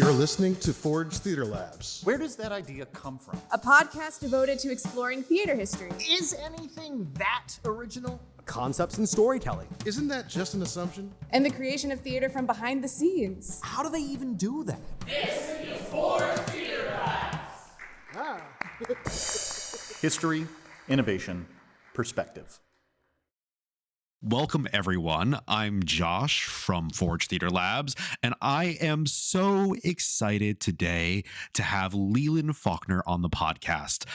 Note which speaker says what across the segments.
Speaker 1: You're listening to Forge Theater Labs.
Speaker 2: Where does that idea come from?
Speaker 3: A podcast devoted to exploring theater history.
Speaker 2: Is anything that original?
Speaker 4: Concepts and storytelling.
Speaker 1: Isn't that just an assumption?
Speaker 3: And the creation of theater from behind the scenes.
Speaker 2: How do they even do that?
Speaker 5: This is Forge Theater Labs.
Speaker 2: History, innovation, perspective.
Speaker 6: Welcome, everyone. I'm Josh from Forge Theater Labs, and I am so excited today to have Leland Faulkner on the podcast.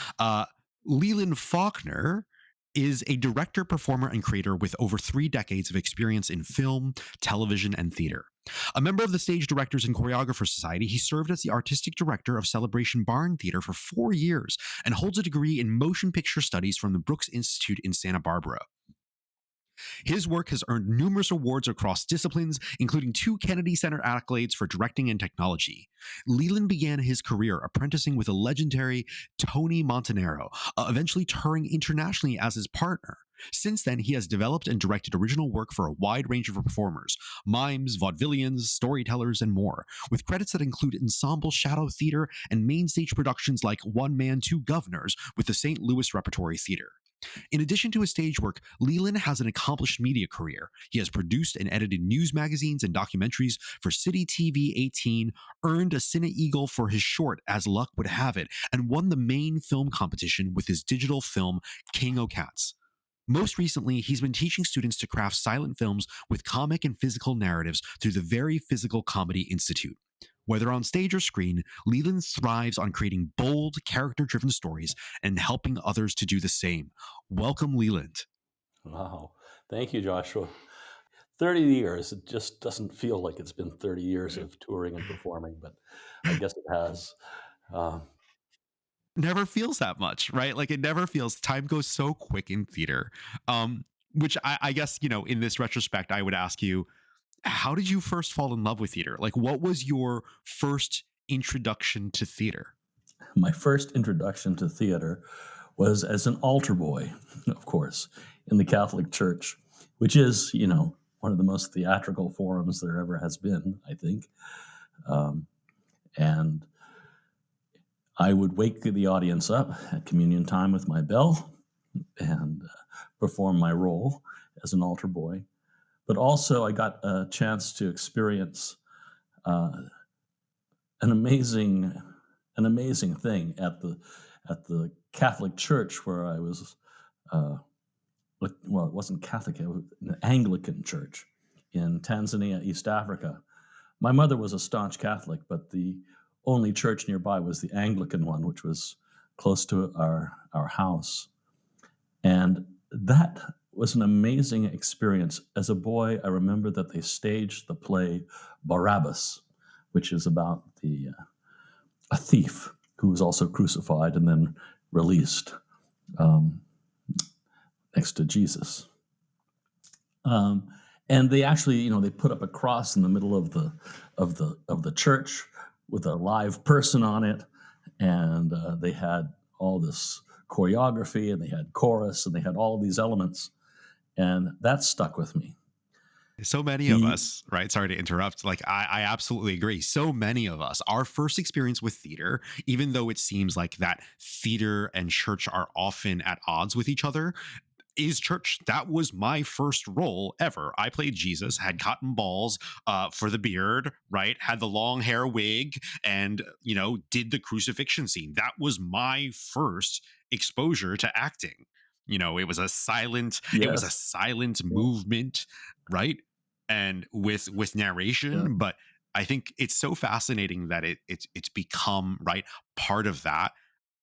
Speaker 6: Leland Faulkner is a director, performer, and creator with over 3 decades of experience in film, television, and theater. A member of the Stage Directors and Choreographers Society, he served as the artistic director of Celebration Barn Theater for 4 years and holds a degree in motion picture studies from the Brooks Institute in Santa Barbara. His work has earned numerous awards across disciplines, including 2 Kennedy Center accolades for directing and technology. Leland began his career apprenticing with the legendary Tony Montanaro, eventually touring internationally as his partner. Since then, he has developed and directed original work for a wide range of performers, mimes, vaudevillians, storytellers, and more, with credits that include ensemble shadow theater and main stage productions like One Man, Two Governors with the St. Louis Repertory Theater. In addition to his stage work, Leland has an accomplished media career. He has produced and edited news magazines and documentaries for City TV 18, earned a Cine Eagle for his short As Luck Would Have It, and won the Maine film competition with his digital film King o' Cats. Most recently, he's been teaching students to craft silent films with comic and physical narratives through the Very Physical Comedy Institute. Whether on stage or screen, Leland thrives on creating bold, character-driven stories and helping others to do the same. Welcome, Leland.
Speaker 7: Wow. Thank you, Joshua. 30 years, it just doesn't feel like it's been 30 years of touring and performing, but I guess it has.
Speaker 6: Never feels that much, right? Like it never feels, time goes so quick in theater. Which I guess, you know, in this retrospect, I would ask you, how did you first fall in love with theater? Like, what was your first introduction to theater?
Speaker 7: My first introduction to theater was as an altar boy, of course, in the Catholic Church, which is, you know, one of the most theatrical forums there ever has been, I think. And I would wake the audience up at communion time with my bell and perform my role as an altar boy. But also I got a chance to experience an amazing thing at the Catholic Church where I was. Well, it wasn't Catholic; it was an Anglican church in Tanzania, East Africa. My mother was a staunch Catholic, but the only church nearby was the Anglican one, which was close to our house, and that was an amazing experience. As a boy, I remember that they staged the play Barabbas, which is about a thief who was also crucified and then released next to Jesus. And they actually, you know, they put up a cross in the middle of the church with a live person on it, and they had all this choreography, and they had chorus, and they had all these elements. And that stuck with me.
Speaker 6: So many of us, right? Sorry to interrupt. Like, I absolutely agree. So many of us, our first experience with theater, even though it seems like that theater and church are often at odds with each other, is church. That was my first role ever. I played Jesus, had cotton balls for the beard, right? Had the long hair wig and, you know, did the crucifixion scene. That was my first exposure to acting. You know, it was a silent, movement, right? And with narration, but I think it's so fascinating that it's become, right, part of that.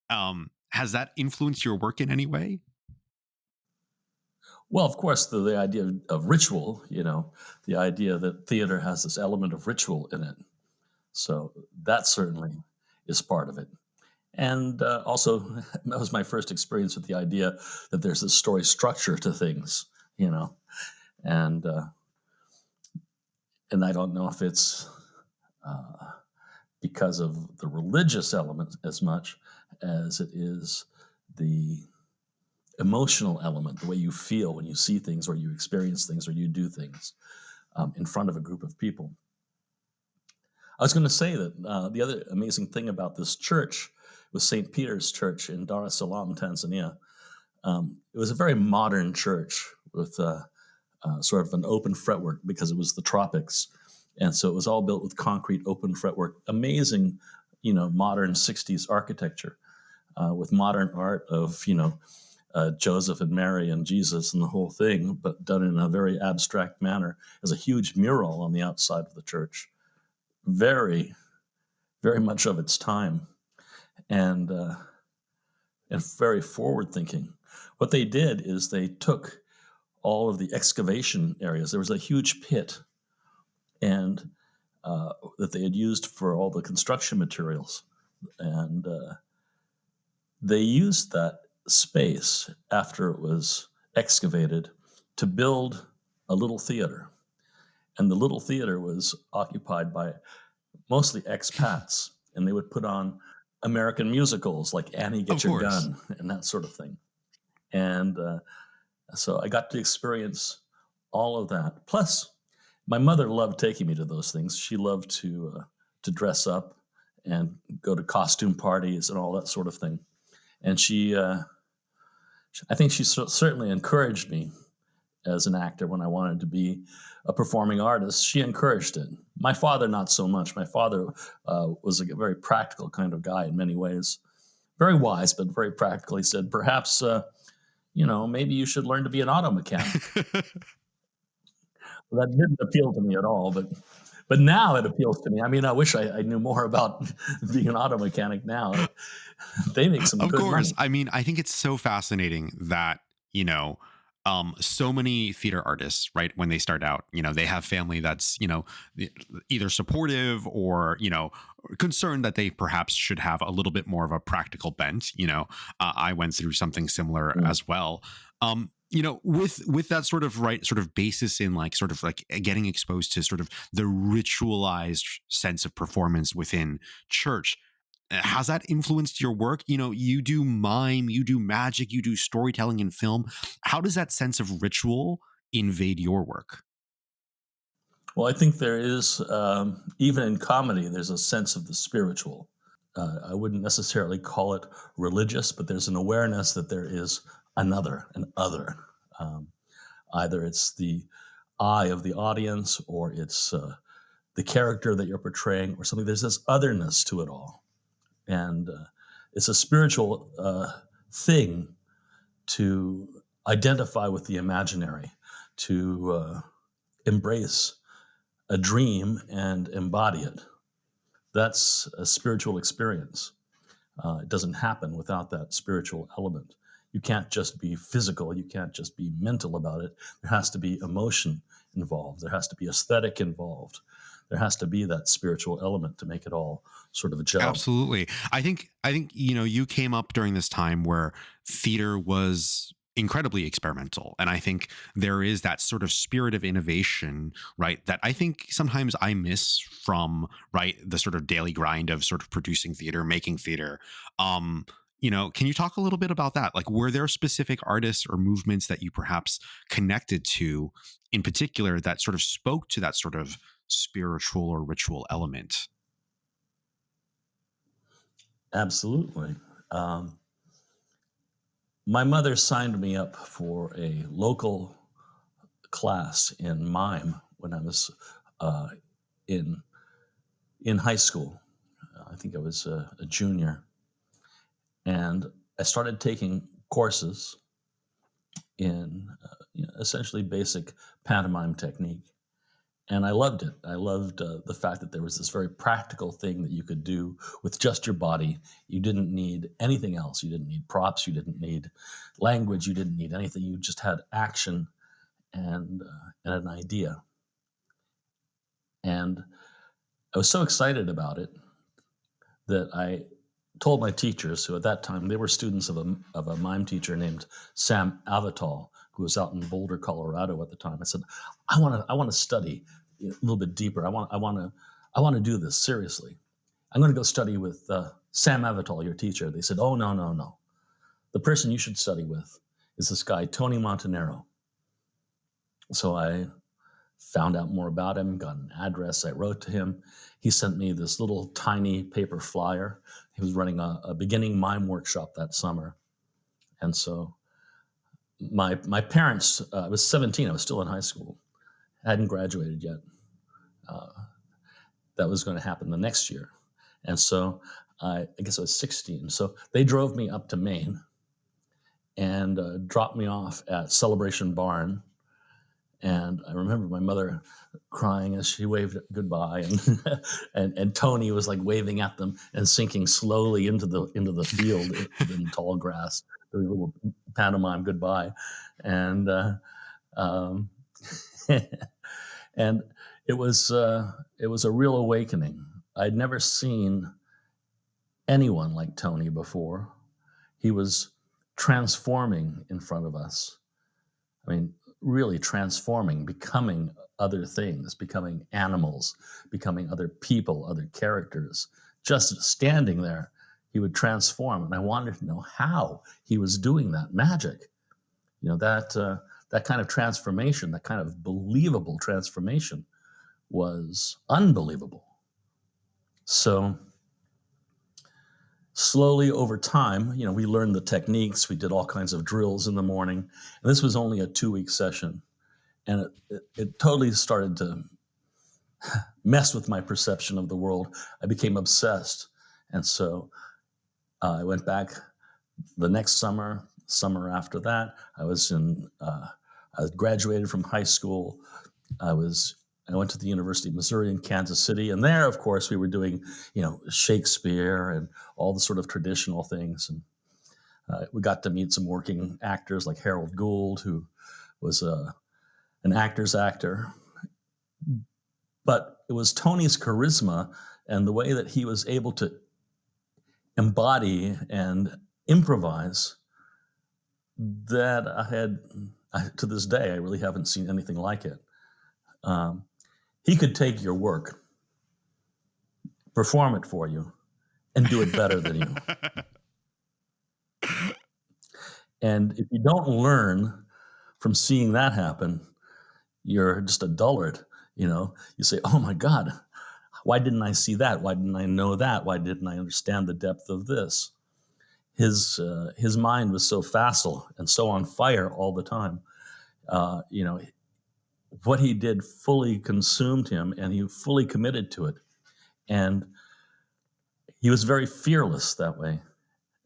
Speaker 6: Has that influenced your work in any way?
Speaker 7: Well, of course, the idea of ritual, you know, the idea that theater has this element of ritual in it. So that certainly is part of it. And also, that was my first experience with the idea that there's this story structure to things, you know, and I don't know if it's because of the religious element as much as it is the emotional element, the way you feel when you see things or you experience things or you do things in front of a group of people. I was going to say that the other amazing thing about this church was St. Peter's Church in Dar es Salaam, Tanzania. It was a very modern church with sort of an open fretwork because it was the tropics. And so it was all built with concrete open fretwork. Amazing, modern 60s architecture with modern art of, Joseph and Mary and Jesus and the whole thing, but done in a very abstract manner. There's a huge mural on the outside of the church. Very, very much of its time, and very forward thinking. What they did is they took all of the excavation areas. There was a huge pit, and that they had used for all the construction materials, and they used that space after it was excavated to build a little theater. And the little theater was occupied by mostly expats, and they would put on American musicals like Annie, Get
Speaker 6: Of
Speaker 7: Your
Speaker 6: course.
Speaker 7: Gun, and that sort of thing. And so I got to experience all of that. Plus, my mother loved taking me to those things. She loved to dress up and go to costume parties and all that sort of thing. And I think she certainly encouraged me as an actor when I wanted to be a performing artist. She encouraged it. My father, not so much. My father was a very practical kind of guy in many ways. Very wise, but very practical. He said, perhaps, maybe you should learn to be an auto mechanic. Well, that didn't appeal to me at all, but now it appeals to me. I mean, I wish I knew more about being an auto mechanic now. They make some
Speaker 6: Of
Speaker 7: good
Speaker 6: course.
Speaker 7: money.
Speaker 6: I mean, I think it's so fascinating that, so many theater artists, right, when they start out, they have family that's, either supportive or, concerned that they perhaps should have a little bit more of a practical bent. I went through something similar as well. With that sort of basis in like sort of like getting exposed to sort of the ritualized sense of performance within church. Has that influenced your work? You do mime, you do magic, you do storytelling in film. How does that sense of ritual invade your work?
Speaker 7: Well, I think there is, even in comedy, there's a sense of the spiritual. I wouldn't necessarily call it religious, but there's an awareness that there is an other. Either it's the eye of the audience or it's the character that you're portraying or something. There's this otherness to it all. And it's a spiritual thing to identify with the imaginary, to embrace a dream and embody it. That's a spiritual experience. It doesn't happen without that spiritual element. You can't just be physical. You can't just be mental about it. There has to be emotion involved. There has to be aesthetic involved. There has to be that spiritual element to make it all sort of a gel.
Speaker 6: Absolutely. I think you came up during this time where theater was incredibly experimental, and I think there is that sort of spirit of innovation, right, that I think sometimes I miss from, right, the sort of daily grind of sort of producing theater, making theater. Can you talk a little bit about that? Like, were there specific artists or movements that you perhaps connected to in particular that sort of spoke to that sort of spiritual or ritual element?
Speaker 7: Absolutely. My mother signed me up for a local class in mime when I was in high school. I think I was a junior. And I started taking courses in essentially basic pantomime technique. And I loved it. I loved the fact that there was this very practical thing that you could do with just your body. You didn't need anything else. You didn't need props. You didn't need language. You didn't need anything. You just had action and an idea. And I was so excited about it that I told my teachers, who at that time, they were students of a mime teacher named Sam Avital, who was out in Boulder, Colorado at the time. I said, I want to study a little bit deeper. I want to do this seriously. I'm going to go study with Sam Avital, your teacher. They said, oh, no. The person you should study with is this guy, Tony Montanaro. So I found out more about him, got an address. I wrote to him. He sent me this little tiny paper flyer. He was running a beginning mime workshop that summer. And so my parents, I was 17, I was still in high school, hadn't graduated yet. That was going to happen the next year. And so I guess I was 16. So they drove me up to Maine and dropped me off at Celebration Barn. And I remember my mother crying as she waved goodbye, and and Tony was like waving at them and sinking slowly into the field in tall grass, a little pantomime goodbye, and and it was a real awakening. I'd never seen anyone like Tony before. He was transforming in front of us. I mean, really transforming, becoming other things, becoming animals, becoming other people, other characters. Just standing there, he would transform. And I wanted to know how he was doing that magic. You know, that kind of transformation, that kind of believable transformation was unbelievable. So slowly over time, you know, we learned the techniques. We did all kinds of drills in the morning. And this was only a 2-week session. And it totally started to mess with my perception of the world. I became obsessed. And so I went back the next summer after that. I graduated from high school. I went to the University of Missouri in Kansas City. And there, of course, we were doing, you know, Shakespeare and all the sort of traditional things. And we got to meet some working actors like Harold Gould, who was an actor's actor. But it was Tony's charisma and the way that he was able to embody and improvise that to this day, I really haven't seen anything like it. He could take your work, perform it for you, and do it better than you. And if you don't learn from seeing that happen, you're just a dullard. You know, you say, oh my God, why didn't I see that? Why didn't I know that? Why didn't I understand the depth of this? His mind was so facile and so on fire all the time. You know, what he did fully consumed him, and he fully committed to it. And he was very fearless that way.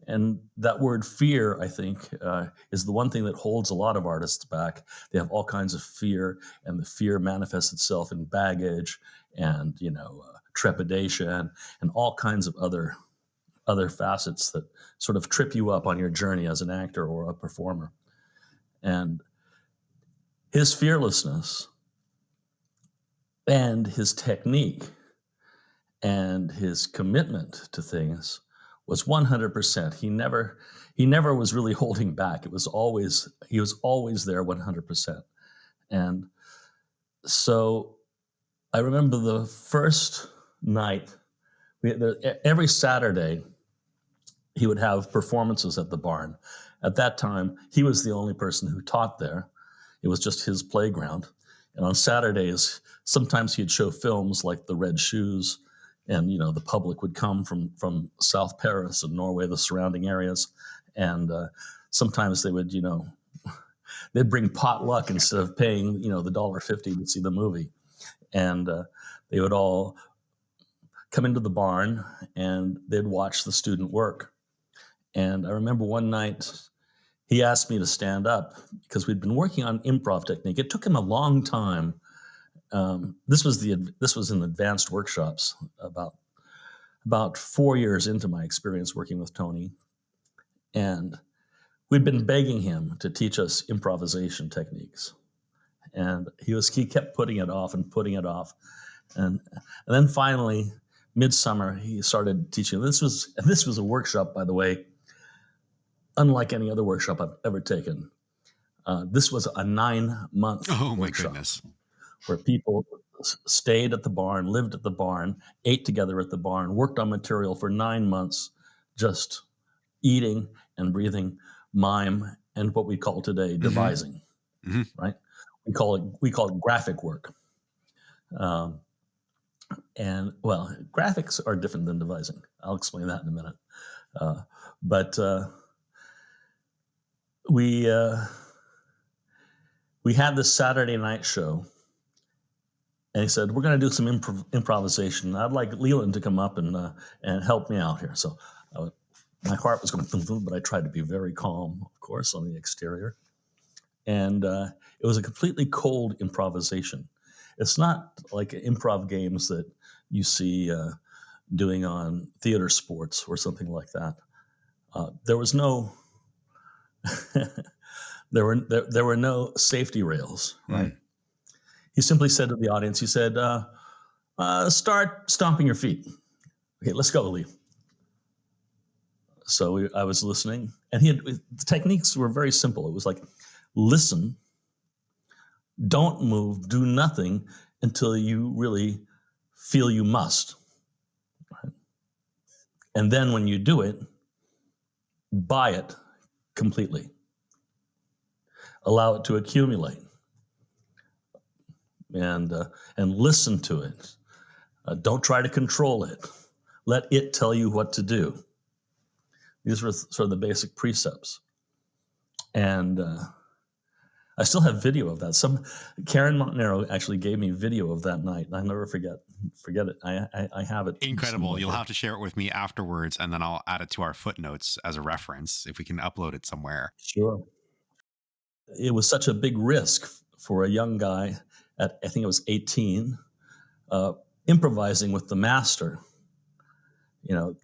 Speaker 7: And that word fear, I think, is the one thing that holds a lot of artists back. They have all kinds of fear, and the fear manifests itself in baggage and, you know, trepidation and all kinds of other facets that sort of trip you up on your journey as an actor or a performer. And his fearlessness and his technique and his commitment to things was 100%. He never was really holding back. He was always there 100%. And so I remember the first night, every Saturday, he would have performances at the barn. At that time, he was the only person who taught there. It was just his playground. And on Saturdays, sometimes he'd show films like The Red Shoes, and, you know, the public would come from South Paris and Norway, the surrounding areas. And sometimes they would, you know, they'd bring potluck instead of paying, you know, the $1.50 to see the movie. And they would all come into the barn and they'd watch the student work. And I remember one night he asked me to stand up because we'd been working on improv technique. It took him a long time. This was in advanced workshops about 4 years into my experience working with Tony. And we'd been begging him to teach us improvisation techniques. And he kept putting it off and putting it off. And then finally, midsummer, he started teaching. This was a workshop, by the way, unlike any other workshop I've ever taken. This was a 9-month
Speaker 6: Oh my
Speaker 7: workshop
Speaker 6: goodness.
Speaker 7: where people stayed at the barn, lived at the barn, ate together at the barn, worked on material for 9 months, just eating and breathing mime and what we call today devising, right? We call it graphic work. Um, and well, graphics are different than devising. I'll explain that in a minute. But we had this Saturday night show, and he said, "We're going to do some improvisation. I'd like Leland to come up and help me out here." So my heart was going boom, boom, but I tried to be very calm, of course, on the exterior. And it was a completely cold improvisation. It's not like improv games that you see doing on theater sports or something like that. There was no, there were no safety rails, right? He simply said to the audience, he said, "Start stomping your feet." Okay, let's go, Lee. So I was listening, and the techniques were very simple. It was like, listen, don't move, do nothing until you really feel you must. Right? And then when you do it, buy it completely. Allow it to accumulate. And listen to it. Don't try to control it. Let it tell you what to do. These were sort of the basic precepts. And I still have video of that. Karen Montenero actually gave me video of that night. I'll never forget it. I have it.
Speaker 6: Incredible. You'll have to share it with me afterwards, and then I'll add it to our footnotes as a reference if we can upload it somewhere.
Speaker 7: Sure. It was such a big risk for a young guy at, I think it was 18, improvising with the master. You know,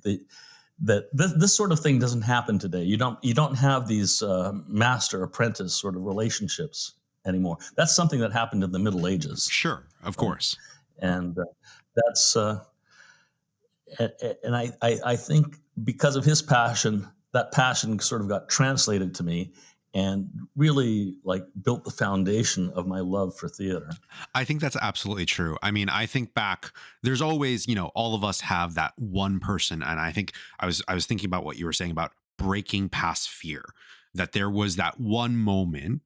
Speaker 7: this sort of thing doesn't happen today. You don't have these master apprentice sort of relationships anymore. That's something that happened in the Middle Ages.
Speaker 6: Sure, of course.
Speaker 7: And that's and I think because of his passion, that passion sort of got translated to me and really like built the foundation of my love for theater.
Speaker 6: I think that's absolutely true. I mean, I think back, there's always, all of us have that one person. And I think I was thinking about what you were saying about breaking past fear, that there was that one moment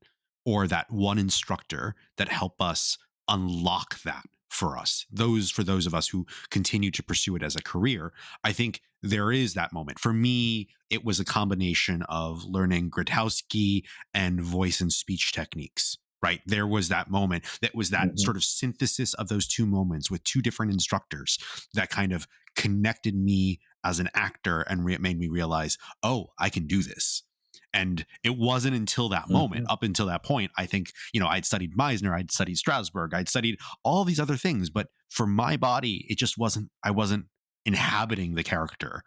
Speaker 6: or that one instructor that helped us unlock that for us. For those of us who continue to pursue it as a career, I think there is that moment. For me, it was a combination of learning Grotowski and voice and speech techniques. Right. There was that moment that was that sort of synthesis of those two moments with two different instructors that kind of connected me as an actor and made me realize, oh, I can do this. And it wasn't until that moment, up until that point, I think, I'd studied Meisner, I'd studied Strasberg, I'd studied all these other things. But for my body, it just I wasn't inhabiting the character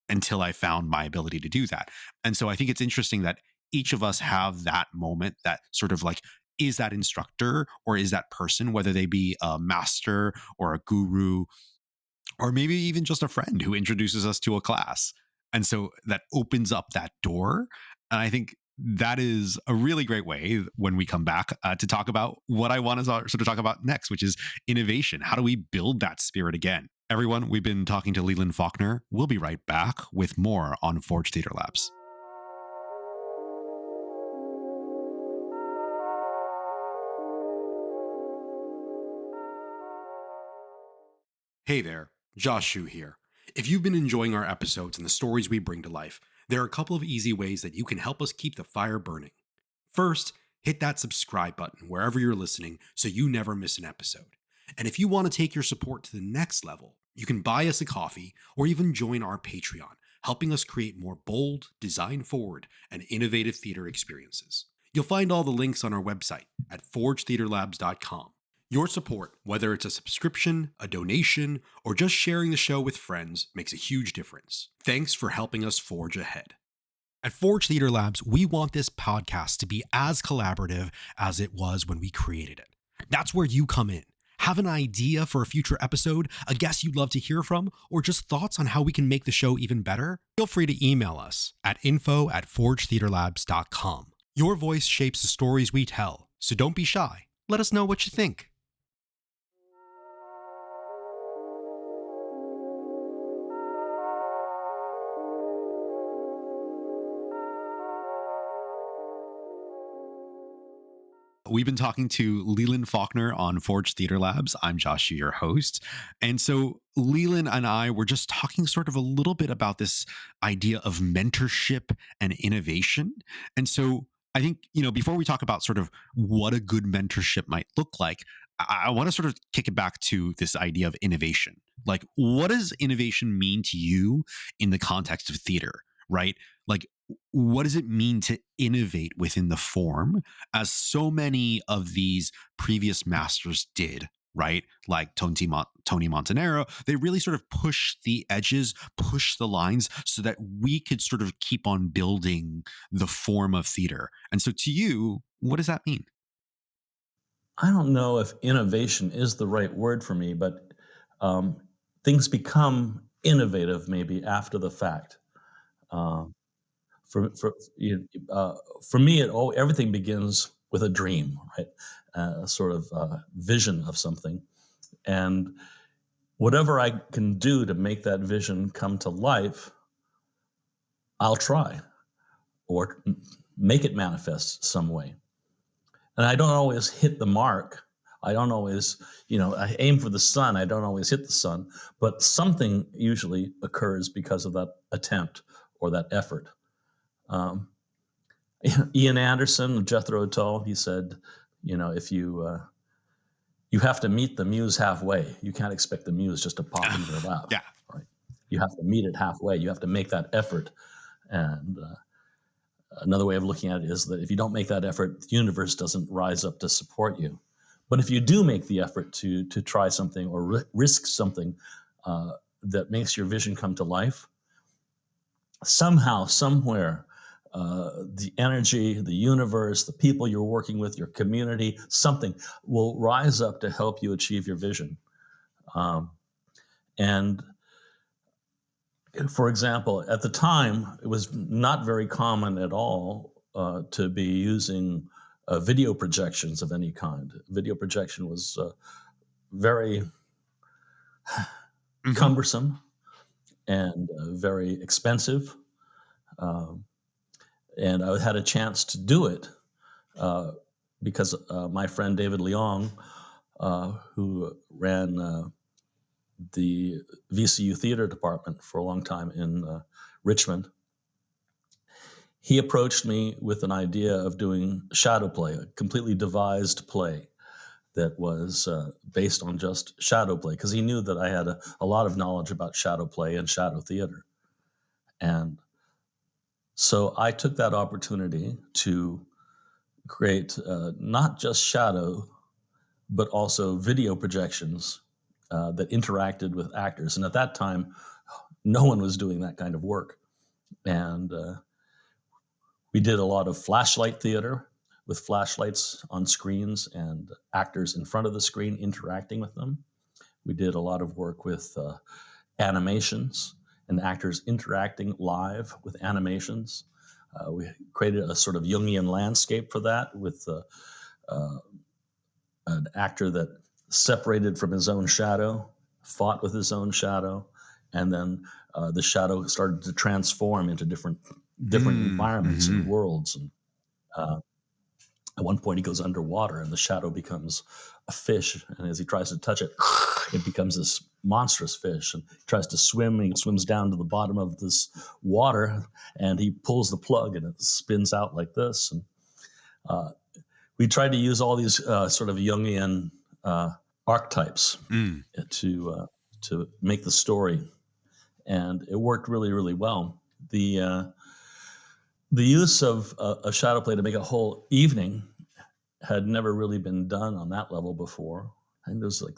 Speaker 6: until I found my ability to do that. And so I think it's interesting that each of us have that moment that sort of like, is that instructor or is that person, whether they be a master or a guru, or maybe even just a friend who introduces us to a class. And so that opens up that door. And I think that is a really great way when we come back to talk about what I want to sort of talk about next, which is innovation. How do we build that spirit again? Everyone, we've been talking to Leland Faulkner. We'll be right back with more on Forge Theater Labs. Hey there, Josh Shu here. If you've been enjoying our episodes and the stories we bring to life, there are a couple of easy ways that you can help us keep the fire burning. First, hit that subscribe button wherever you're listening so you never miss an episode. And if you want to take your support to the next level, you can buy us a coffee or even join our Patreon, helping us create more bold, design-forward, and innovative theater experiences. You'll find all the links on our website at forgetheaterlabs.com. Your support, whether it's a subscription, a donation, or just sharing the show with friends, makes a huge difference. Thanks for helping us forge ahead. At Forge Theater Labs, we want this podcast to be as collaborative as it was when we created it. That's where you come in. Have an idea for a future episode, a guest you'd love to hear from, or just thoughts on how we can make the show even better? Feel free to email us at info@forgetheaterlabs.com. Your voice shapes the stories we tell, so don't be shy. Let us know what you think. We've been talking to Leland Faulkner on Forge Theater Labs. I'm Josh, your host. And so Leland and I were just talking sort of a little bit about this idea of mentorship and innovation. And so I think, before we talk about sort of what a good mentorship might look like, I want to sort of kick it back to this idea of innovation. Like, what does innovation mean to you in the context of theater, right? Like, what does it mean to innovate within the form, as so many of these previous masters did, right? Like Tony Montanaro, they really sort of push the edges, push the lines so that we could sort of keep on building the form of theater. And so to you, what does that mean?
Speaker 7: I don't know if innovation is the right word for me, but things become innovative maybe after the fact. Um, for me, everything begins with a dream, right? A sort of vision of something, and whatever I can do to make that vision come to life, I'll try or make it manifest some way. And I don't always hit the mark. I don't always, I aim for the sun. I don't always hit the sun, but something usually occurs because of that attempt or that effort. Ian Anderson of Jethro Tull, he said, if you have to meet the muse halfway. You can't expect the muse just to pop into your lap.
Speaker 6: Yeah.
Speaker 7: Right. You have to meet it halfway. You have to make that effort. And another way of looking at it is that if you don't make that effort, the universe doesn't rise up to support you. But if you do make the effort to try something or risk something that makes your vision come to life, somehow, somewhere, the energy, the universe, the people you're working with, your community, something will rise up to help you achieve your vision. And for example, at the time, it was not very common at all to be using video projections of any kind. Video projection was very cumbersome and very expensive. And I had a chance to do it because my friend David Leong, who ran the VCU theater department for a long time in Richmond, he approached me with an idea of doing Shadowplay, a completely devised play that was based on just Shadowplay, because he knew that I had a lot of knowledge about Shadowplay and shadow theater. And so I took that opportunity to create not just shadow, but also video projections that interacted with actors. And at that time, no one was doing that kind of work. And we did a lot of flashlight theater with flashlights on screens and actors in front of the screen interacting with them. We did a lot of work with animations and actors interacting live with animations. We created a sort of Jungian landscape for that with an actor that separated from his own shadow, fought with his own shadow, and then the shadow started to transform into different environments and worlds. And at one point, he goes underwater, and the shadow becomes a fish. And as he tries to touch it, it becomes this monstrous fish. And he tries to swim, and he swims down to the bottom of this water, and he pulls the plug, and it spins out like this. And we tried to use all these sort of Jungian archetypes to make the story, and it worked really, really well. The use of a shadow play to make a whole evening had never really been done on that level before. I think it was like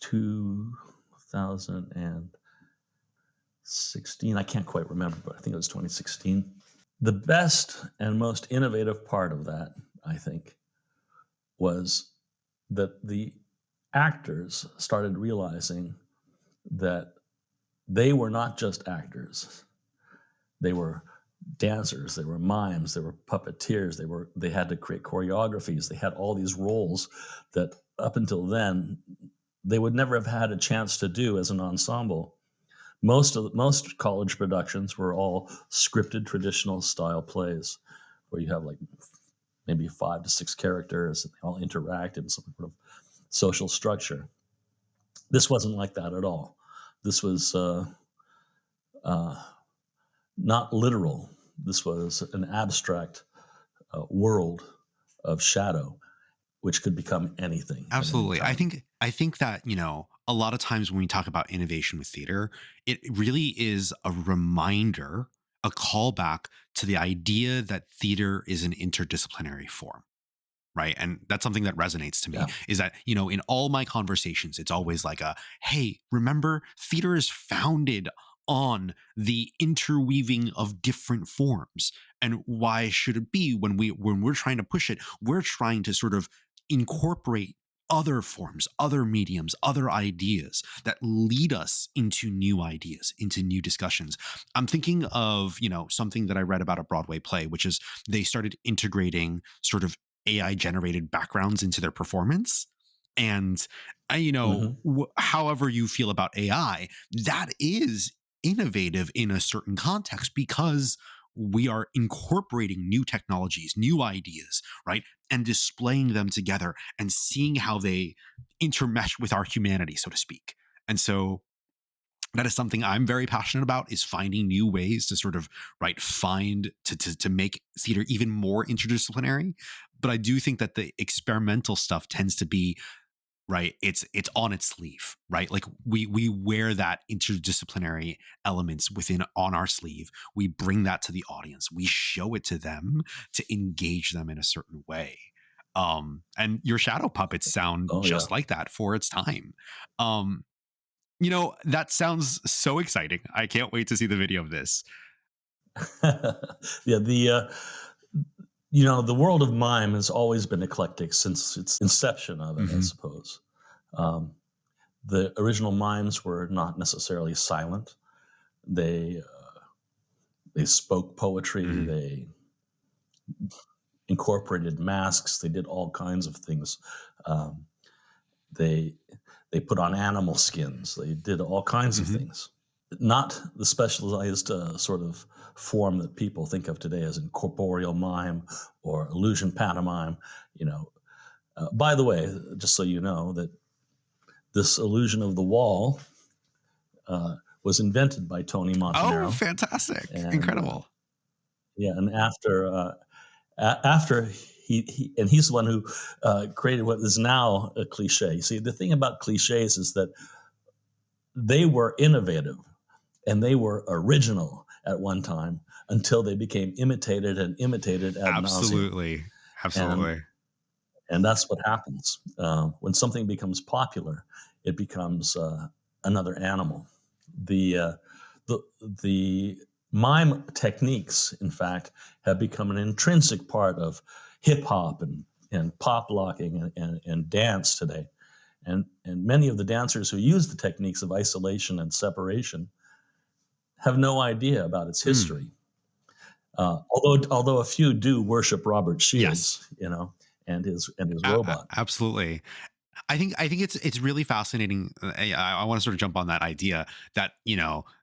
Speaker 7: 2016. I can't quite remember, but I think it was 2016. The best and most innovative part of that, I think, was that the actors started realizing that they were not just actors. They were dancers, they were mimes, they were puppeteers, they had to create choreographies, they had all these roles that up until then they would never have had a chance to do as an ensemble. Most college productions were all scripted traditional style plays where you have like maybe 5 to 6 characters, and they all interact in some sort of social structure. This wasn't like that at all. This was not literal. This was an abstract world of shadow, which could become anything. at any
Speaker 6: Absolutely.
Speaker 7: time.
Speaker 6: I think that, a lot of times when we talk about innovation with theater, it really is a reminder, a callback to the idea that theater is an interdisciplinary form. Right. And that's something that resonates to me
Speaker 7: Yeah.
Speaker 6: is that, in all my conversations, it's always like hey, remember, theater is founded on the interweaving of different forms. And why should it be when we're trying to push it, we're trying to sort of incorporate other forms, other mediums, other ideas that lead us into new ideas, into new discussions. I'm thinking of, something that I read about a Broadway play, which is they started integrating sort of AI generated backgrounds into their performance. And, however you feel about AI, that is innovative in a certain context because we are incorporating new technologies, new ideas, right? And displaying them together and seeing how they intermesh with our humanity, so to speak. And so that is something I'm very passionate about, is finding new ways to sort of find to make theater even more interdisciplinary. But I do think that the experimental stuff tends to be it's on its sleeve, right? Like we wear that interdisciplinary elements on our sleeve. We bring that to the audience. We show it to them to engage them in a certain way. And your shadow puppets sound
Speaker 7: Oh,
Speaker 6: just
Speaker 7: yeah.
Speaker 6: like that for its time. That sounds so exciting. I can't wait to see the video of this.
Speaker 7: Yeah, the world of mime has always been eclectic since its inception of it, I suppose. The original mimes were not necessarily silent. They spoke poetry. They incorporated masks. They did all kinds of things. They put on animal skins. They did all kinds of things. Not the specialized sort of form that people think of today as incorporeal mime or illusion pantomime. By the way, just so you know, that this illusion of the wall was invented by Tony Montanaro.
Speaker 6: Oh, fantastic.
Speaker 7: And,
Speaker 6: Incredible.
Speaker 7: Yeah, and after he's the one who created what is now a cliche. See, the thing about cliches is that they were innovative and they were original at one time until they became imitated ad nauseum.
Speaker 6: Absolutely.
Speaker 7: And that's what happens. When something becomes popular, it becomes another animal. The mime techniques, in fact, have become an intrinsic part of hip hop and pop locking and dance today. And many of the dancers who use the techniques of isolation and separation have no idea about its history. Although a few do worship Robert Shields, and his robot.
Speaker 6: Absolutely. I think it's really fascinating. I want to sort of jump on that idea that,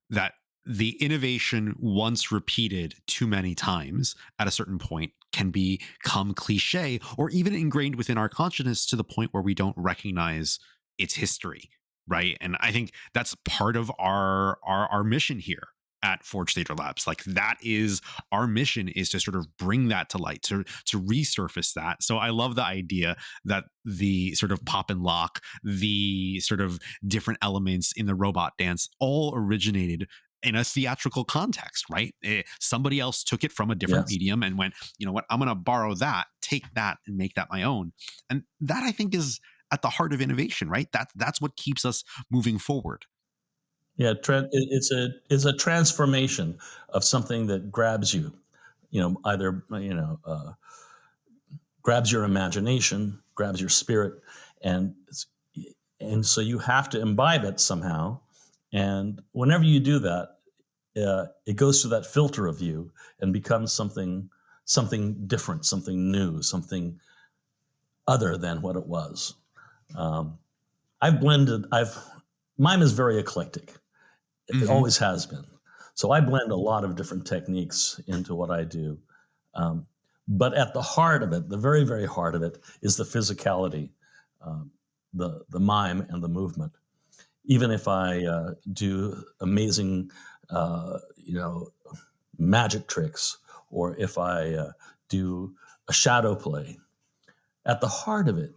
Speaker 6: that the innovation, once repeated too many times at a certain point, can become cliche or even ingrained within our consciousness to the point where we don't recognize its history. Right. And I think that's part of our mission here at Forge Theater Labs. Like, that is our mission, is to sort of bring that to light, to resurface that. So I love the idea that the sort of pop and lock, the sort of different elements in the robot dance all originated in a theatrical context, right? Somebody else took it from a different medium and went, you know what, I'm going to borrow that, take that and make that my own. And that, I think, is at the heart of innovation, right? That's what keeps us moving forward.
Speaker 7: Yeah, it's a transformation of something that grabs you, either grabs your imagination, grabs your spirit, and so you have to imbibe it somehow. And whenever you do that, it goes through that filter of you and becomes something different, something new, something other than what it was. Mime is very eclectic. It always has been. So I blend a lot of different techniques into what I do. But at the heart of it, the very, very heart of it, is the physicality, the mime and the movement. Even if I do amazing, magic tricks, or if I do a shadow play, at the heart of it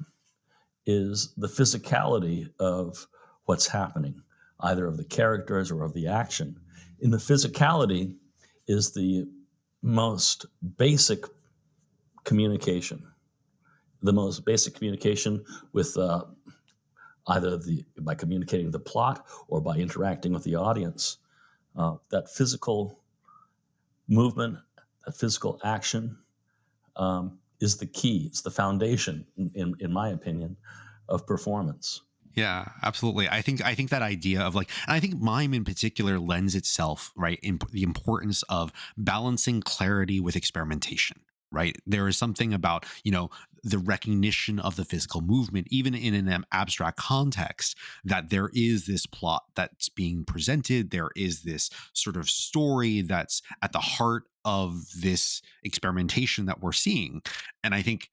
Speaker 7: is the physicality of what's happening, either of the characters or of the action. In the physicality is the most basic communication, with either by communicating the plot or by interacting with the audience. That physical movement, that physical action, is the key. It's the foundation, in my opinion, of performance.
Speaker 6: Yeah, absolutely. I think that idea of like, and I think mime in particular lends itself, right, in the importance of balancing clarity with experimentation, right? There is something about, the recognition of the physical movement, even in an abstract context, that there is this plot that's being presented. There is this sort of story that's at the heart of this experimentation that we're seeing. And I think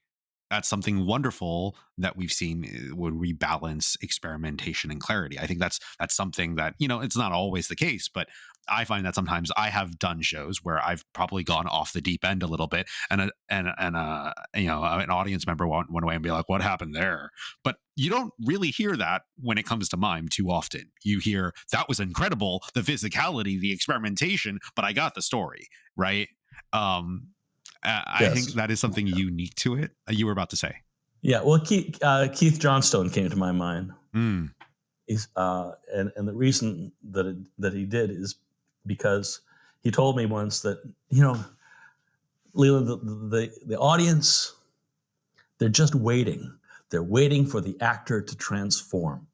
Speaker 6: that's something wonderful that we've seen when we balance experimentation and clarity. I think that's something that, it's not always the case, but I find that sometimes I have done shows where I've probably gone off the deep end a little bit, and an audience member went away and be like, "What happened there?" But you don't really hear that when it comes to mime too often. You hear, "That was incredible, the physicality, the experimentation, but I got the story," right? I think that is something unique to it. You were about to say.
Speaker 7: Yeah, well, Keith Johnstone came to my mind.
Speaker 6: Mm.
Speaker 7: He's and the reason that he did is because he told me once that, Leland, the audience, they're just waiting. They're waiting for the actor to transform.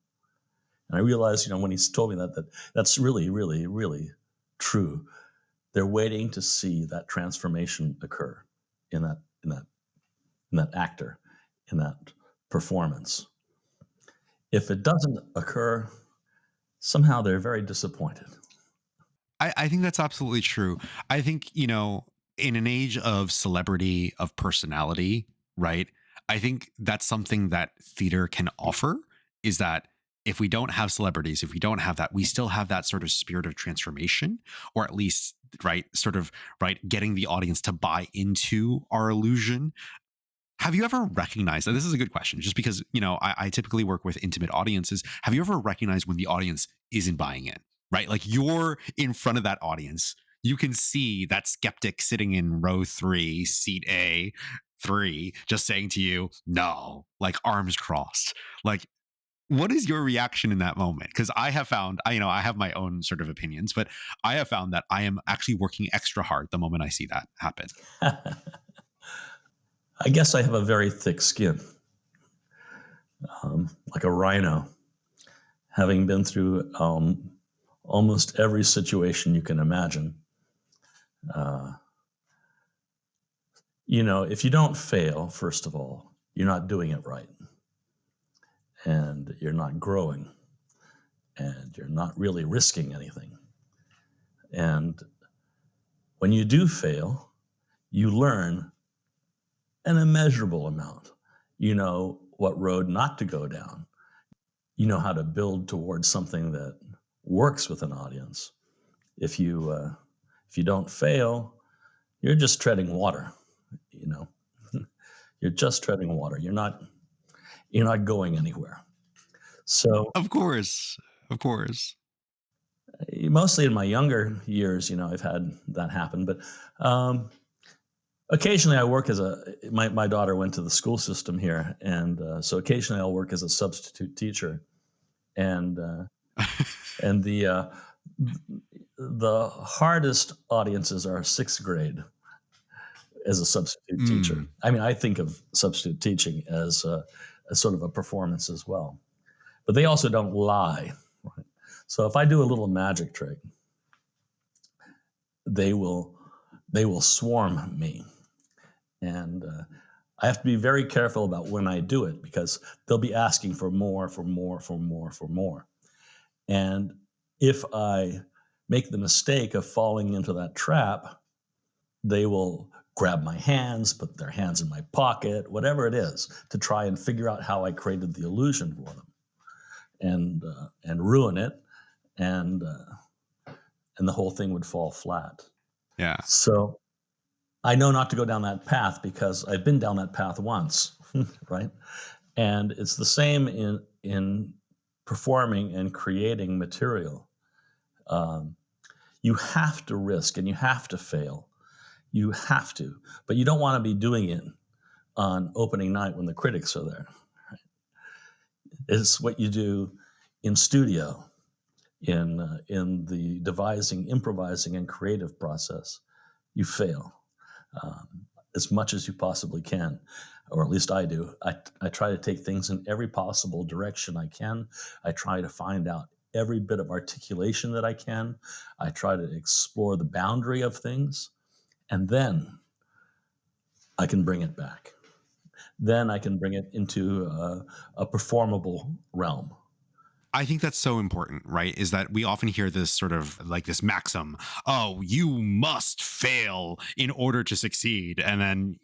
Speaker 7: And I realized, when he's told me that's really, really, really true. They're waiting to see that transformation occur in that actor, in that performance. If it doesn't occur, somehow they're very disappointed.
Speaker 6: I think that's absolutely true. I think, in an age of celebrity, of personality, right? I think that's something that theater can offer, is that if we don't have celebrities, if we don't have that, we still have that sort of spirit of transformation, or at least, right, sort of, right, getting the audience to buy into our illusion. Have you ever recognized, and this is a good question, just because, I typically work with intimate audiences. Have you ever recognized when the audience isn't buying in, right? Like, you're in front of that audience. You can see that skeptic sitting in row 3, seat A3, just saying to you, no, like arms crossed. Like, what is your reaction in that moment? Because I have found, I have my own sort of opinions, but I have found that I am actually working extra hard the moment I see that happen.
Speaker 7: I guess I have a very thick skin, like a rhino, having been through almost every situation you can imagine. If you don't fail, first of all, you're not doing it right. And you're not growing. And you're not really risking anything. And when you do fail, you learn an immeasurable amount. You know what road not to go down. You know how to build towards something that works with an audience. If you don't fail, you're just treading water. You're just treading water. You're not going anywhere. So
Speaker 6: Of course.
Speaker 7: mostly in my younger years, I've had that happen. But occasionally I work my daughter went to the school system here. And so occasionally I'll work as a substitute teacher. And and the hardest audiences are 6th grade as a substitute teacher. I mean, I think of substitute teaching as sort of a performance as well. But they also don't lie. Right? So if I do a little magic trick, they will swarm me. And I have to be very careful about when I do it, because they'll be asking for more. And if I make the mistake of falling into that trap, they will grab my hands, put their hands in my pocket, whatever it is, to try and figure out how I created the illusion for them, and ruin it, and the whole thing would fall flat.
Speaker 6: Yeah.
Speaker 7: So I know not to go down that path because I've been down that path once, right? And it's the same in performing and creating material. You have to risk and you have to fail. You have to, but you don't want to be doing it on opening night when the critics are there. Right? It's what you do in studio, in the devising, improvising, and creative process. You fail as much as you possibly can, or at least I do. I try to take things in every possible direction I can. I try to find out every bit of articulation that I can. I try to explore the boundary of things, and then I can bring it back. Then I can bring it into a performable realm.
Speaker 6: I think that's so important, right? Is that we often hear this sort of like this maxim, oh, you must fail in order to succeed. And then,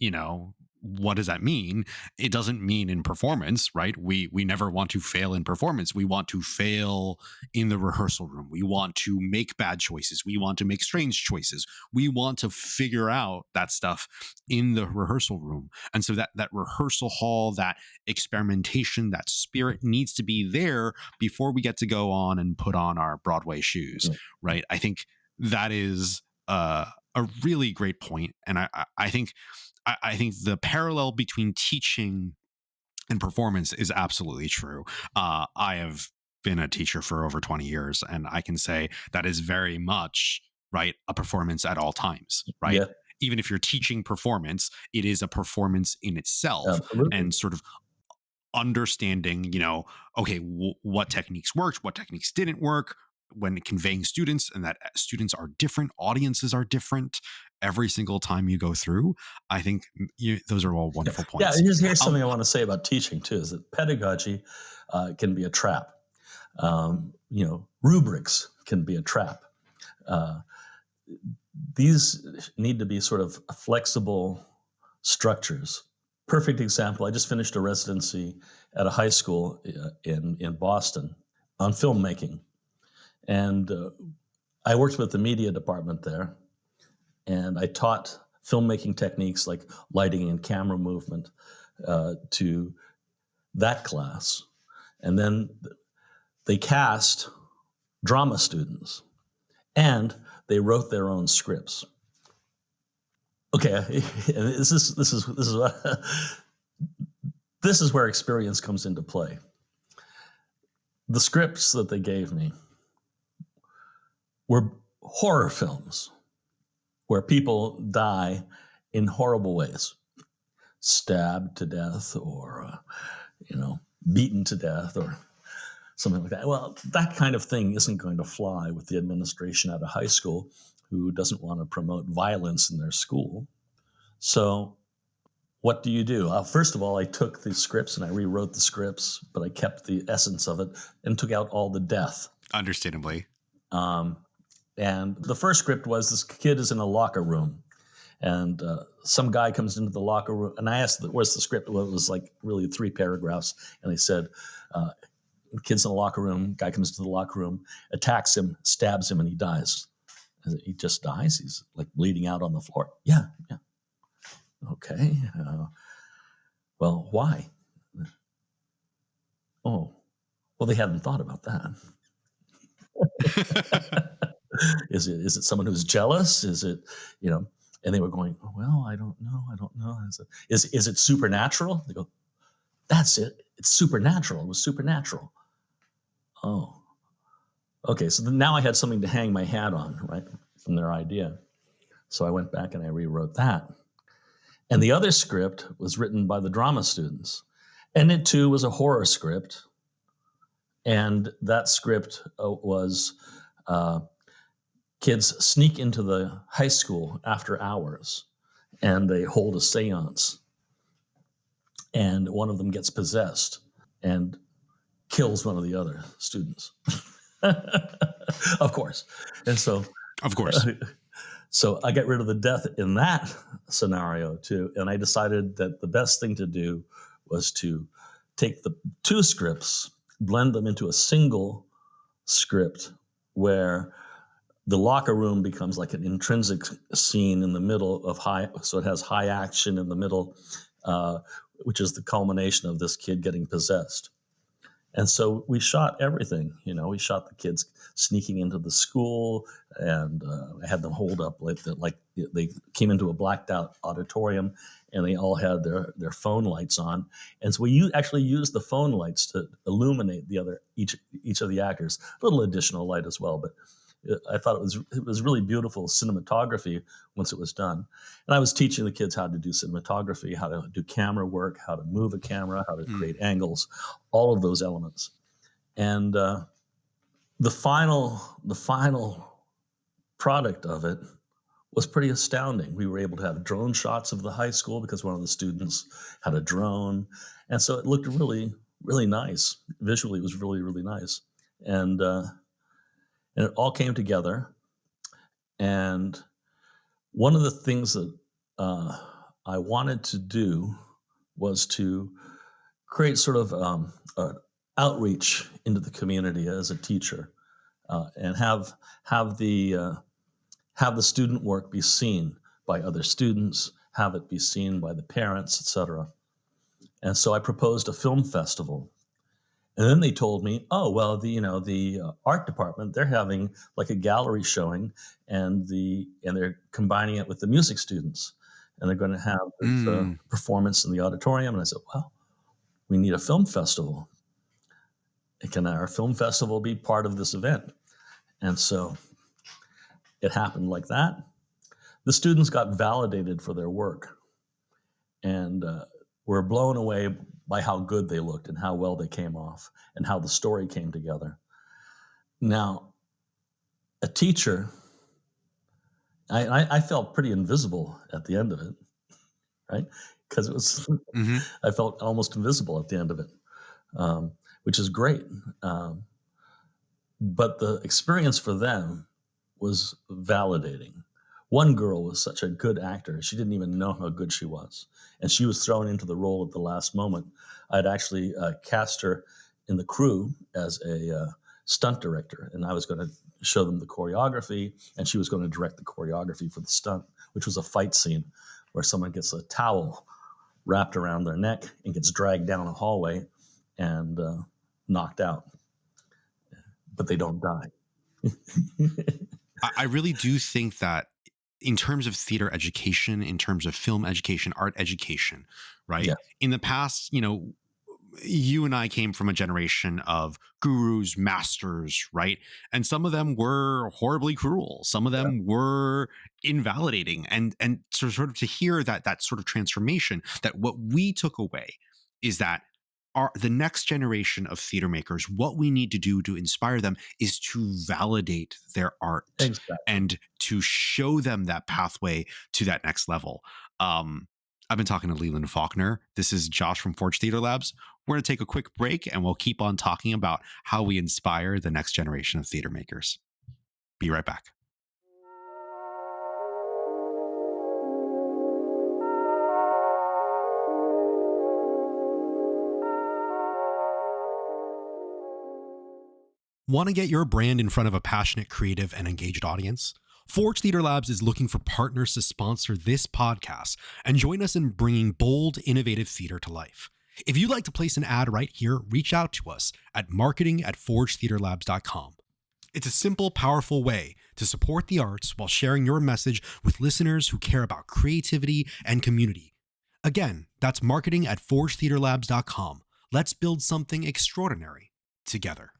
Speaker 6: what does that mean? It doesn't mean in performance, right? We never want to fail in performance. We want to fail in the rehearsal room. We want to make bad choices. We want to make strange choices. We want to figure out that stuff in the rehearsal room. And so that rehearsal hall, that experimentation, that spirit needs to be there before we get to go on and put on our Broadway shoes, right? I think that is a really great point. And I think the parallel between teaching and performance is absolutely true. I have been a teacher for over 20 years, and I can say that is very much, right, a performance at all times, right? Yeah. Even if you're teaching performance, it is a performance in itself. Absolutely. And sort of understanding, okay, what techniques worked, what techniques didn't work when conveying students, and that students are different, audiences are different every single time you go through. I think those are all wonderful points.
Speaker 7: Yeah, and here's something I want to say about teaching too, is that pedagogy can be a trap. Rubrics can be a trap. These need to be sort of flexible structures. Perfect example, I just finished a residency at a high school in Boston on filmmaking. And I worked with the media department there, and I taught filmmaking techniques like lighting and camera movement to that class. And then they cast drama students, and they wrote their own scripts. Okay, this is where experience comes into play. The scripts that they gave me were horror films where people die in horrible ways, stabbed to death, or beaten to death, or something like that. Well, that kind of thing isn't going to fly with the administration at a high school who doesn't want to promote violence in their school. So what do you do? First of all, I took the scripts and I rewrote the scripts, but I kept the essence of it and took out all the death.
Speaker 6: Understandably.
Speaker 7: And the first script was, this kid is in a locker room, and some guy comes into the locker room, and I asked, where's the script? Well, it was like really 3 paragraphs. And they said, kid's in a locker room, guy comes to the locker room, attacks him, stabs him, and he dies. He just dies? He's like bleeding out on the floor. Yeah. Okay. Well, why? Oh, well, they hadn't thought about that. Is it someone who's jealous? Is it, and they were going, well, I don't know. Is it supernatural? They go, that's it. It's supernatural. It was supernatural. Oh, okay. So now I had something to hang my hat on, right, from their idea. So I went back and I rewrote that. And the other script was written by the drama students. And it too was a horror script. And that script was kids sneak into the high school after hours and they hold a seance. And one of them gets possessed and kills one of the other students. Of course. And so,
Speaker 6: of course,
Speaker 7: So I got rid of the death in that scenario too, and I decided that the best thing to do was to take the two scripts, blend them into a single script where the locker room becomes like an intrinsic scene in the middle of so it has high action in the middle, which is the culmination of this kid getting possessed. And so we shot everything. We shot the kids sneaking into the school, and I had them hold up like they came into a blacked out auditorium, and they all had their phone lights on. And so we actually used the phone lights to illuminate each of the actors. A little additional light as well, but I thought it was really beautiful cinematography once it was done. And I was teaching the kids how to do cinematography, how to do camera work, how to move a camera, how to create angles, all of those elements. And the final product of it was pretty astounding. We were able to have drone shots of the high school because one of the students had a drone. And so it looked really, really nice. Visually, it was really, really nice. And it all came together. And one of the things that I wanted to do was to create sort of an outreach into the community as a teacher, and have the student work be seen by other students, have it be seen by the parents, etc. And so I proposed a film festival. And then they told me, oh, well, the art department, they're having like a gallery showing, and they're combining it with the music students, and they're going to have this performance in the auditorium. And I said, well, we need a film festival. Can our film festival be part of this event? And so it happened like that. The students got validated for their work, and were blown away by how good they looked and how well they came off and how the story came together. Now, a teacher, I felt pretty invisible at the end of it, right? Because it was, I felt almost invisible at the end of it, which is great. But the experience for them was validating. One girl was such a good actor. She didn't even know how good she was. And she was thrown into the role at the last moment. I'd actually cast her in the crew as a stunt director. And I was going to show them the choreography, and she was going to direct the choreography for the stunt, which was a fight scene where someone gets a towel wrapped around their neck and gets dragged down a hallway and knocked out. But they don't die.
Speaker 6: I really do think that in terms of theater education, in terms of film education, art education, right?
Speaker 7: Yeah.
Speaker 6: In the past, you and I came from a generation of gurus, masters, right? And some of them were horribly cruel. Some of them were invalidating. And sort of to hear that sort of transformation, that what we took away is that the next generation of theater makers, what we need to do to inspire them is to validate their art and to show them that pathway to that next level. I've been talking to Leland Faulkner. This is Josh from Forge Theater Labs. We're going to take a quick break, and we'll keep on talking about how we inspire the next generation of theater makers. Be right back. Want to get your brand in front of a passionate, creative, and engaged audience? Forge Theater Labs is looking for partners to sponsor this podcast and join us in bringing bold, innovative theater to life. If you'd like to place an ad right here, reach out to us at marketing@forgetheaterlabs.com. It's a simple, powerful way to support the arts while sharing your message with listeners who care about creativity and community. Again, that's marketing@forgetheaterlabs.com. Let's build something extraordinary together.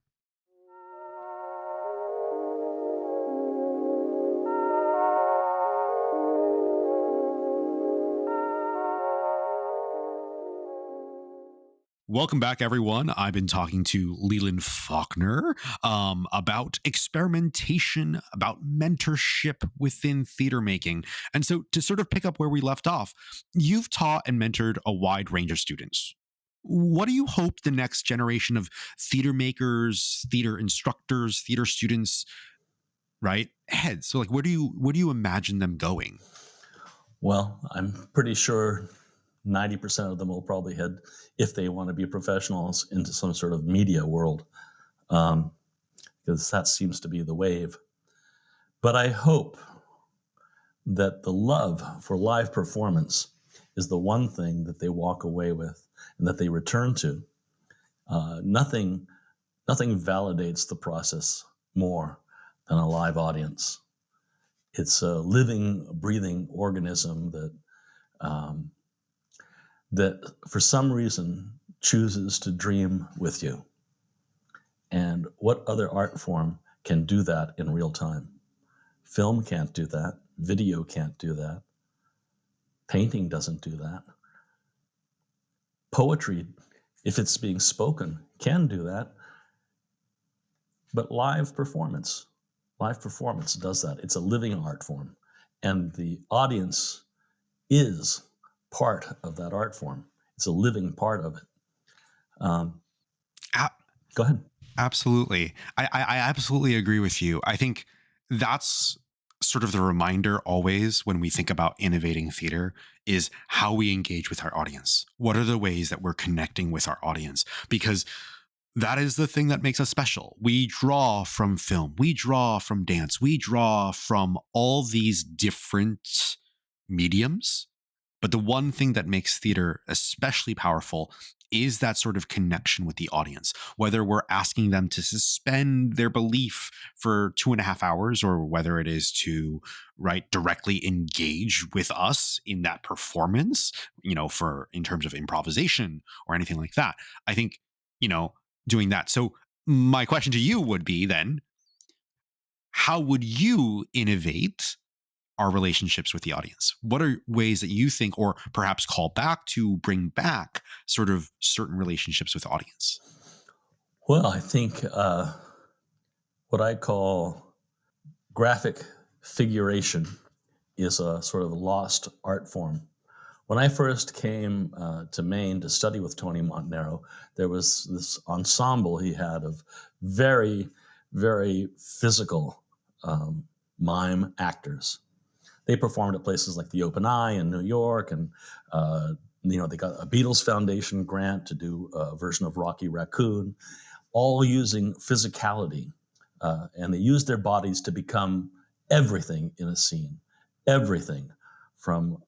Speaker 6: Welcome back, everyone. I've been talking to Leland Faulkner about experimentation, about mentorship within theater making. And so to sort of pick up where we left off, you've taught and mentored a wide range of students. What do you hope the next generation of theater makers, theater instructors, theater students right, heads. So like, where do you imagine them going?
Speaker 7: Well, I'm pretty sure 90% of them will probably head, if they want to be professionals, into some sort of media world, because that seems to be the wave. But I hope that the love for live performance is the one thing that they walk away with and that they return to. Nothing validates the process more than a live audience. It's a living, breathing organism that for some reason chooses to dream with you. And what other art form can do that in real time? Film can't do that. Video can't do that. Painting doesn't do that. Poetry, if it's being spoken, can do that. But live performance does that. It's a living art form. And the audience is part of that art form. It's a living part of it. Go ahead.
Speaker 6: Absolutely. I absolutely agree with you. I think that's sort of the reminder always when we think about innovating theater is how we engage with our audience. What are the ways that we're connecting with our audience? Because that is the thing that makes us special. We draw from film, we draw from dance, we draw from all these different mediums. But the one thing that makes theater especially powerful is that sort of connection with the audience, whether we're asking them to suspend their belief for 2.5 hours or whether it is to directly engage with us in that performance, for in terms of improvisation or anything like that. I think, doing that. So my question to you would be then, how would you innovate our relationships with the audience? What are ways that you think, or perhaps call back to bring back sort of certain relationships with the audience?
Speaker 7: Well, I think what I call graphic figuration is a sort of lost art form. When I first came to Maine to study with Tony Montanaro, there was this ensemble he had of very, very physical mime actors. They performed at places like the Open Eye in New York, and they got a Beatles Foundation grant to do a version of Rocky Raccoon, all using physicality. And they used their bodies to become everything in a scene. Everything from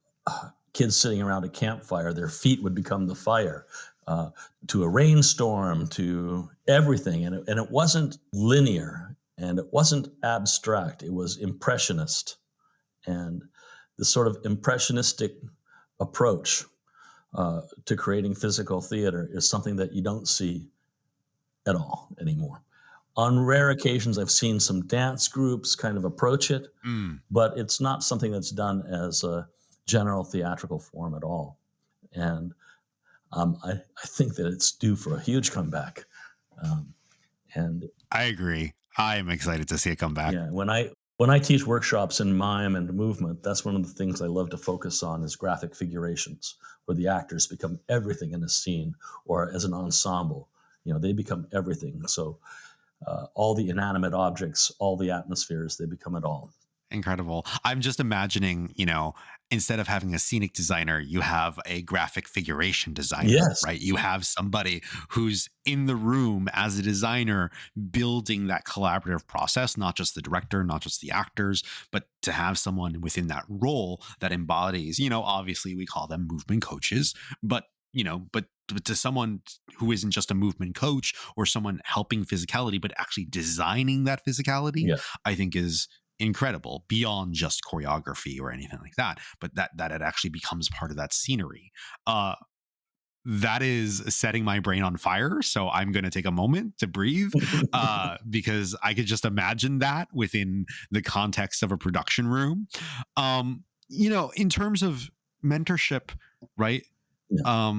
Speaker 7: kids sitting around a campfire, their feet would become the fire, to a rainstorm, to everything. And it wasn't linear, and it wasn't abstract. It was impressionist. And this sort of impressionistic approach to creating physical theater is something that you don't see at all anymore. On rare occasions, I've seen some dance groups kind of approach it, but it's not something that's done as a general theatrical form at all. And I think that it's due for a huge comeback. And
Speaker 6: I agree. I am excited to see it come back.
Speaker 7: yeah, when I teach workshops in mime and movement, that's one of the things I love to focus on is graphic figurations, where the actors become everything in a scene, or as an ensemble, they become everything. So all the inanimate objects, all the atmospheres, they become it all.
Speaker 6: Incredible. I'm just imagining, instead of having a scenic designer, you have a graphic figuration designer,
Speaker 7: Yes.
Speaker 6: right? You have somebody who's in the room as a designer building that collaborative process, not just the director, not just the actors, but to have someone within that role that embodies, obviously we call them movement coaches, but to someone who isn't just a movement coach or someone helping physicality, but actually designing that physicality,
Speaker 7: Yeah.
Speaker 6: I think is incredible, beyond just choreography or anything like that, but that it actually becomes part of that scenery. That is setting my brain on fire. So I'm going to take a moment to breathe because I could just imagine that within the context of a production room. In terms of mentorship, right?
Speaker 7: Yeah.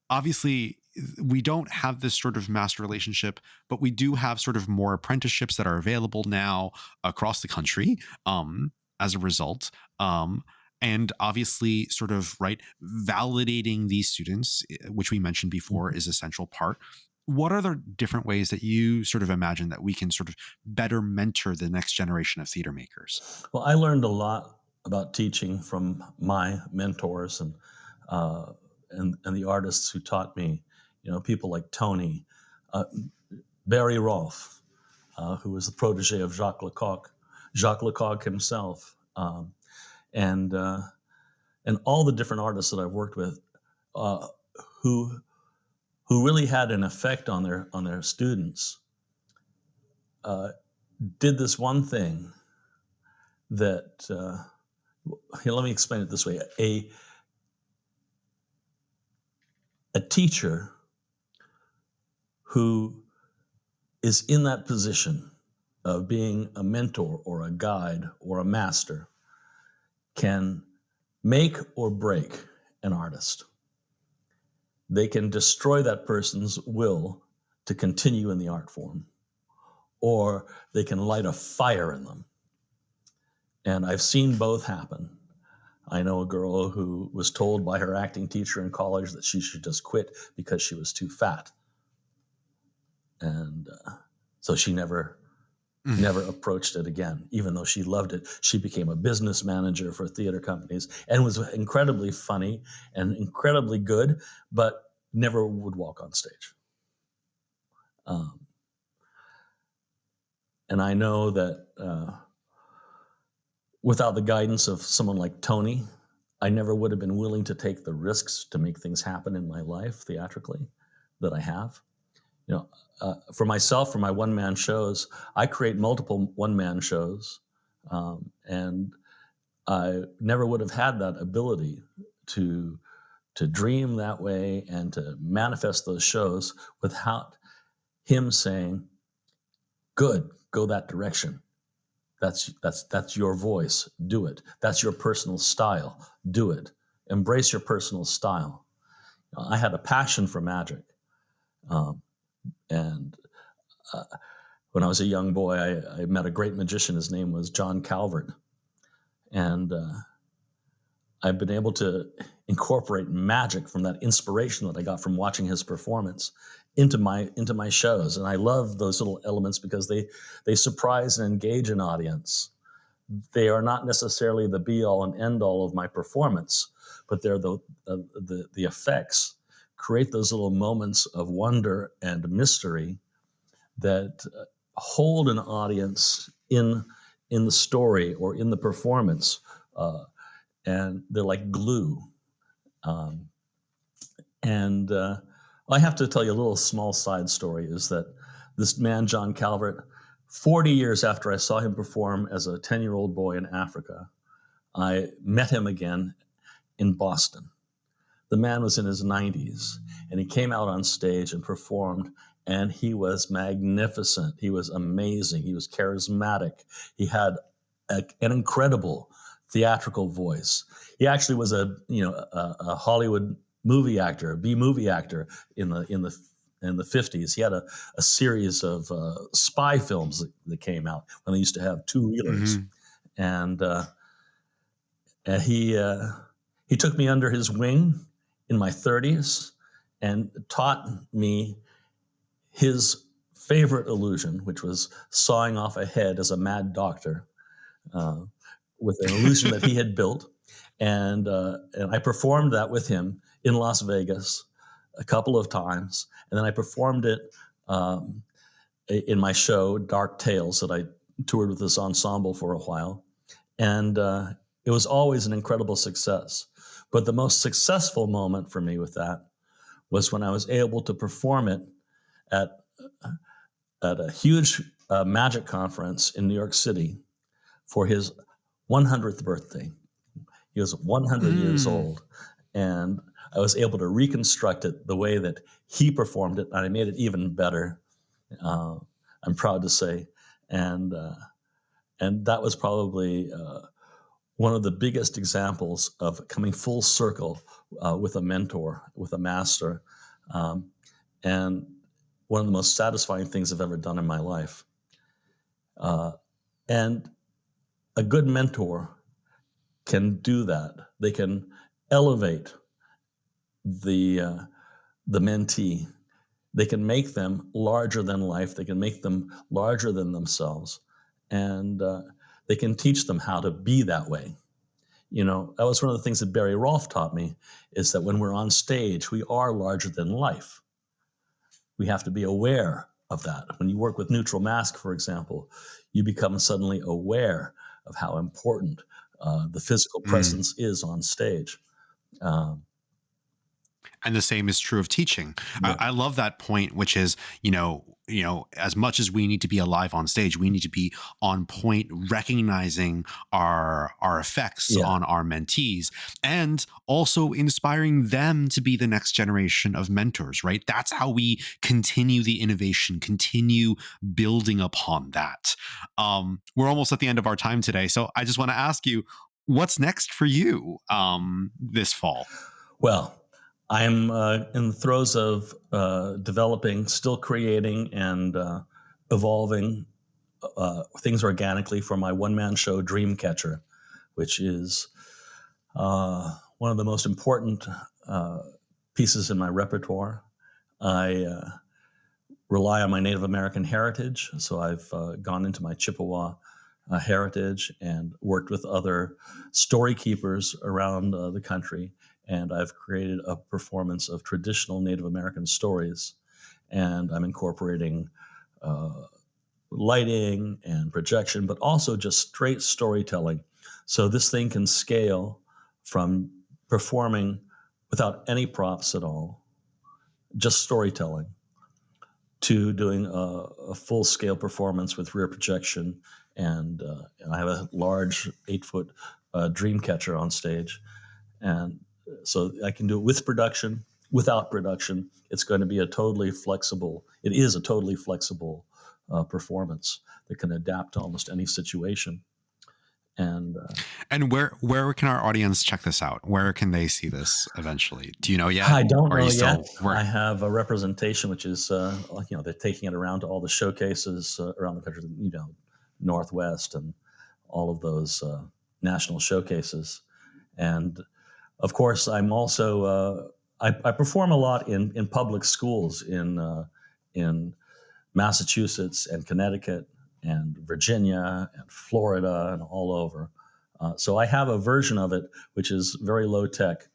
Speaker 6: Obviously we don't have this sort of master relationship, but we do have sort of more apprenticeships that are available now across the country as a result. And obviously sort of validating these students, which we mentioned before, is a central part. what are the different ways that you sort of imagine that we can sort of better mentor the next generation of theater makers?
Speaker 7: Well, I learned a lot about teaching from my mentors and the artists who taught me. You know, people like Tony, Barry Rolfe, who was the protege of Jacques Lecoq himself, and all the different artists that I've worked with, who really had an effect on their students, did this one thing that here, let me explain it this way: a teacher who is in that position of being a mentor or a guide or a master can make or break an artist. They can destroy that person's will to continue in the art form, or they can light a fire in them. And I've seen both happen. I know a girl who was told by her acting teacher in college that she should just quit because she was too fat. And so she never approached it again, even though she loved it. She became a business manager for theater companies and was incredibly funny and incredibly good, but never would walk on stage. And I know that without the guidance of someone like Tony, I never would have been willing to take the risks to make things happen in my life theatrically that I have. You know, for myself, for my one-man shows, I create multiple one-man shows, and I never would have had that ability to dream that way and to manifest those shows without him saying, "Good, go that direction. That's your voice. Do it. That's your personal style. Do it. Embrace your personal style." I had a passion for magic. And when I was a young boy, I met a great magician. His name was John Calvert. And I've been able to incorporate magic from that inspiration that I got from watching his performance into my shows. And I love those little elements because they surprise and engage an audience. They are not necessarily the be-all and end-all of my performance, but they're the effects create those little moments of wonder and mystery that hold an audience in the story or in the performance, and they're like glue. And I have to tell you a little small side story is that this man, John Calvert, 40 years after I saw him perform as a 10-year-old boy in Africa, I met him again in Boston. The man was in his 90s, and he came out on stage and performed, and he was magnificent. He was amazing. He was charismatic. He had an incredible theatrical voice. He actually was a Hollywood movie actor, a B-movie actor in the 50s. He had a series of spy films that came out when they used to have two-reelers. Mm-hmm. And he took me under his wing in my 30s and taught me his favorite illusion, which was sawing off a head as a mad doctor with an illusion that he had built. And I performed that with him in Las Vegas a couple of times. And then I performed it in my show, Dark Tales, that I toured with this ensemble for a while. And it was always an incredible success. But the most successful moment for me with that was when I was able to perform it at a huge magic conference in New York City for his 100th birthday. He was 100 years old, and I was able to reconstruct it the way that he performed it, and I made it even better, I'm proud to say. And that was probably one of the biggest examples of coming full circle with a mentor, with a master, and one of the most satisfying things I've ever done in my life. And a good mentor can do that. They can elevate the mentee they can make them larger than life. They can make them larger than themselves. And they can teach them how to be that way. You know, that was one of the things that Barry Rolfe taught me, is that when we're on stage, we are larger than life. We have to be aware of that. When you work with neutral mask, for example, you become suddenly aware of how important the physical presence is on stage.
Speaker 6: And the same is true of teaching.
Speaker 7: Yeah.
Speaker 6: I love that point, which is, as much as we need to be alive on stage, we need to be on point, recognizing our effects on our mentees, and also inspiring them to be the next generation of mentors, right? That's how we continue the innovation, continue building upon that. We're almost at the end of our time today. So I just want to ask you, what's next for you this fall?
Speaker 7: Well, I'm in the throes of developing, still creating, and evolving things organically for my one-man show, Dreamcatcher, which is one of the most important pieces in my repertoire. I rely on my Native American heritage, so I've gone into my Chippewa heritage and worked with other story keepers around the country. And I've created a performance of traditional Native American stories. And I'm incorporating lighting and projection, but also just straight storytelling. So this thing can scale from performing without any props at all, just storytelling, to doing a full-scale performance with rear projection. And I have a large 8-foot Dreamcatcher on stage. And so I can do it with production, without production. It's going to be it is a totally flexible performance that can adapt to almost any situation. And
Speaker 6: where can our audience check this out? Where can they see this eventually? Do you know yet?
Speaker 7: I don't know yet. I have a representation, which is, they're taking it around to all the showcases around the country, Northwest and all of those national showcases. And of course, I'm also I perform a lot in public schools in Massachusetts and Connecticut and Virginia and Florida and all over. So I have a version of it which is very low tech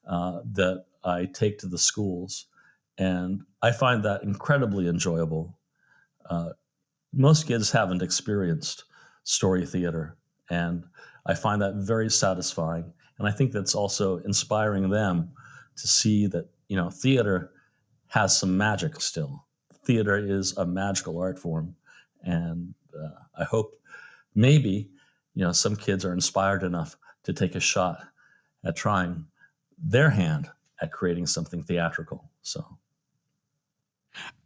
Speaker 7: that I take to the schools, and I find that incredibly enjoyable. Most kids haven't experienced story theater, and I find that very satisfying. And I think that's also inspiring them to see that, theater has some magic still. Theater is a magical art form. And I hope maybe, some kids are inspired enough to take a shot at trying their hand at creating something theatrical. So.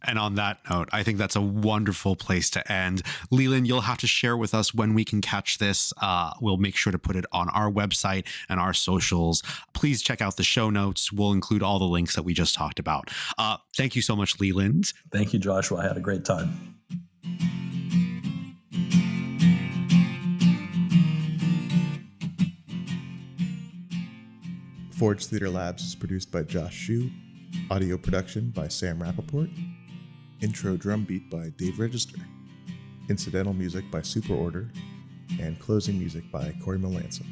Speaker 6: And on that note, I think that's a wonderful place to end. Leland, you'll have to share with us when we can catch this. We'll make sure to put it on our website and our socials. Please check out the show notes. We'll include all the links that we just talked about. Thank you so much, Leland.
Speaker 7: Thank you, Joshua. I had a great time.
Speaker 1: Forge Theater Labs is produced by Josh Shue. Audio production by Sam Rappaport. Intro drum beat by Dave Register. Incidental music by Super Order. And closing music by Corey Melanson.